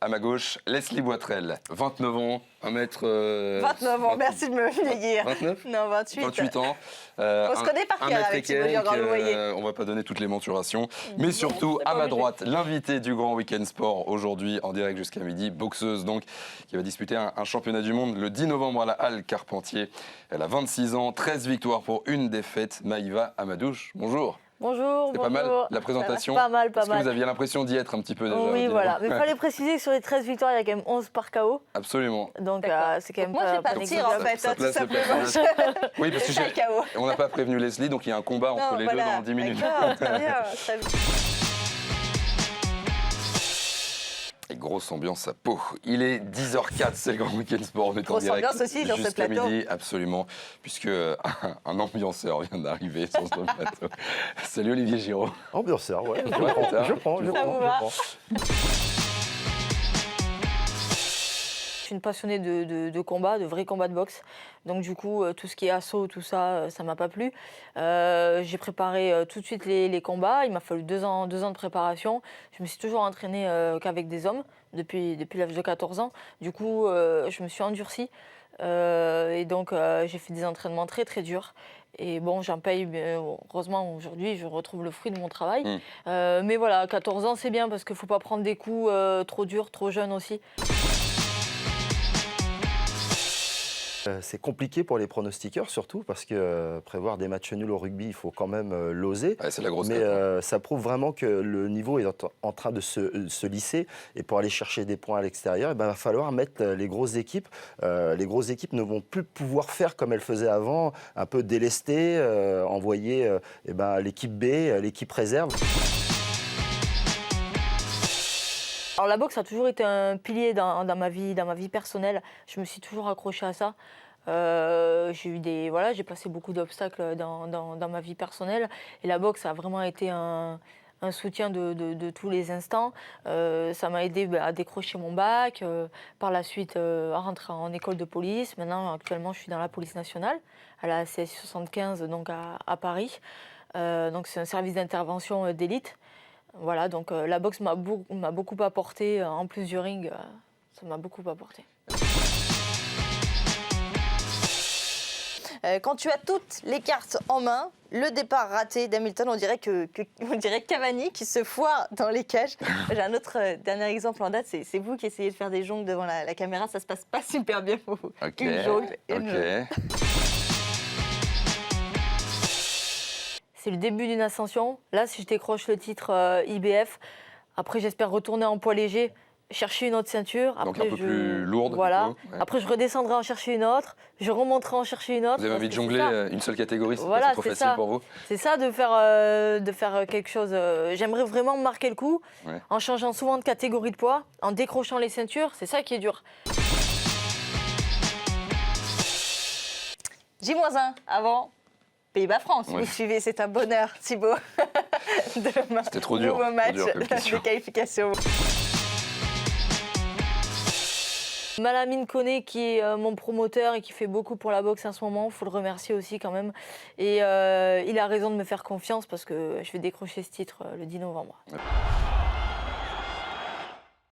À ma gauche, Leslie Boitrel, 29 ans, 1m... 29 ans, merci de me vieillir. 29 Non, 28. 28 ans. On se connaît par cœur avec Thibaut Durand-Louvoyer. On va pas donner toutes les mensurations. Mais surtout, à ma droite, l'invité du Grand Week-end Sport, aujourd'hui en direct jusqu'à midi, boxeuse donc, qui va disputer un championnat du monde le 10 novembre à la Halle Carpentier. Elle a 26 ans, 13 victoires pour une défaite. Maïva Amadouche, bonjour. Bonjour, C'est pas mal la présentation. Pas mal. Est-ce que vous aviez l'impression d'y être un petit peu déjà? Oui, voilà. Mais il fallait préciser que sur les 13 victoires, il y a quand même 11 par KO. Absolument. Donc c'est quand même moi, je vais pas tir en fait, tout simplement. Oui, parce que on n'a pas prévenu Leslie, donc il y a un combat entre les deux dans 10 minutes. Très bien, très bien. Et grosse ambiance à Pau. Il est 10h04, c'est le Grand Week-end Sport. On est en grosse direct ambiance aussi sur ce jusqu'à plateau. midi, absolument, puisque un ambianceur vient d'arriver sur ce plateau. Salut Olivier Giraud. Ambianceur, ouais. Je prends. Je suis une passionnée de combat, de vrais combats de boxe. Donc du coup, tout ce qui est assaut, tout ça, ça m'a pas plu. J'ai préparé tout de suite les combats. Il m'a fallu 2 ans de préparation. Je me suis toujours entraînée qu'avec des hommes depuis l'âge de 14 ans. Du coup, je me suis endurcie. Et donc, j'ai fait des entraînements très, très durs. Et bon, j'en paye, heureusement, aujourd'hui, je retrouve le fruit de mon travail. Mais voilà, 14 ans, c'est bien parce qu'il ne faut pas prendre des coups trop durs, trop jeunes aussi. C'est compliqué pour les pronostiqueurs, surtout parce que prévoir des matchs nuls au rugby, il faut quand même l'oser. Ouais, c'est la grosse Mais ça prouve vraiment que le niveau est en train de se lisser. Et pour aller chercher des points à l'extérieur, il va falloir mettre les grosses équipes. Les grosses équipes ne vont plus pouvoir faire comme elles faisaient avant, un peu délester, envoyer l'équipe B, l'équipe réserve. Alors la boxe a toujours été un pilier dans ma vie personnelle. Je me suis toujours accrochée à ça. J'ai passé beaucoup d'obstacles dans ma vie personnelle. Et la boxe a vraiment été un soutien de tous les instants. Ça m'a aidé à décrocher mon bac. Par la suite, à rentrer en école de police. Maintenant, actuellement, je suis dans la police nationale, à la CSI 75, donc à Paris. Donc c'est un service d'intervention d'élite. Voilà, donc la boxe m'a beaucoup apporté, en plus du ring, ça m'a beaucoup apporté. Quand tu as toutes les cartes en main, le départ raté d'Hamilton, on dirait Cavani qui se foire dans les cages. J'ai un autre dernier exemple en date, c'est vous qui essayez de faire des jongles devant la caméra, ça se passe pas super bien pour vous. Une jongle. C'est le début d'une ascension. Là, si je décroche le titre IBF, après j'espère retourner en poids léger, chercher une autre ceinture. Après, donc un peu plus lourde. Voilà. Du coup, ouais. Après, je redescendrai en chercher une autre. Je remonterai en chercher une autre. Vous avez envie de jongler une seule catégorie, c'est trop facile pour vous? C'est ça, de faire quelque chose. J'aimerais vraiment marquer le coup, en changeant souvent de catégorie de poids, en décrochant les ceintures. C'est ça qui est dur. J-1 avant Pays-Bas-France. Vous suivez, c'est un bonheur, Thibaut. C'était trop dur. Nouveau match de qualification. Malamine Koné, qui est mon promoteur et qui fait beaucoup pour la boxe en ce moment, il faut le remercier aussi quand même. Et il a raison de me faire confiance parce que je vais décrocher ce titre le 10 novembre.